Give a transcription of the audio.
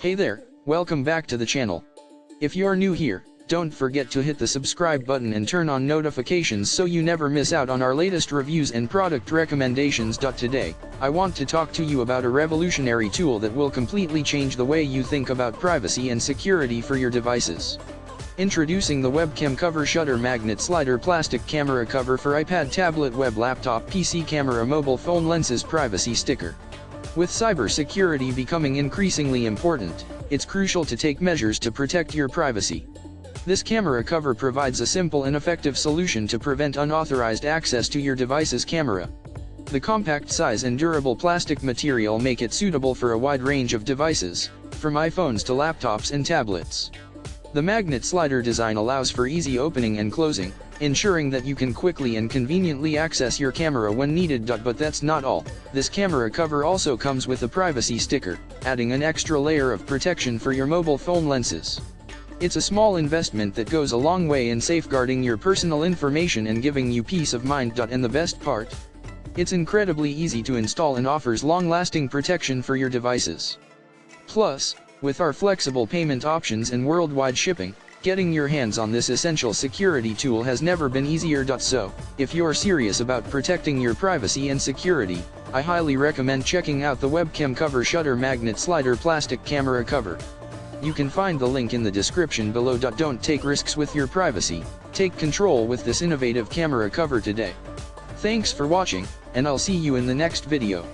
Hey there, welcome back to the channel. If you're new here, don't forget to hit the subscribe button and turn on notifications so you never miss out on our latest reviews and product recommendations. Today, I want to talk to you about a revolutionary tool that will completely change the way you think about privacy and security for your devices. Introducing the Webcam Cover Shutter Magnet Slider Plastic Camera Cover for iPad, Tablet, Web, Laptop, PC Camera, Mobile Phone Lenses Privacy Sticker. With cybersecurity becoming increasingly important, it's crucial to take measures to protect your privacy. This camera cover provides a simple and effective solution to prevent unauthorized access to your device's camera. The compact size and durable plastic material make it suitable for a wide range of devices, from iPhones to laptops and tablets. The magnet slider design allows for easy opening and closing, ensuring that you can quickly and conveniently access your camera when needed. But that's not all. This camera cover also comes with a privacy sticker, adding an extra layer of protection for your mobile phone lenses. It's a small investment that goes a long way in safeguarding your personal information and giving you peace of mind. And the best part? It's incredibly easy to install and offers long-lasting protection for your devices. Plus, with our flexible payment options and worldwide shipping, getting your hands on this essential security tool has never been easier. So, if you're serious about protecting your privacy and security, I highly recommend checking out the Webcam Cover Shutter Magnet Slider Plastic Camera Cover. You can find the link in the description below. Don't take risks with your privacy, take control with this innovative camera cover today. Thanks for watching, and I'll see you in the next video.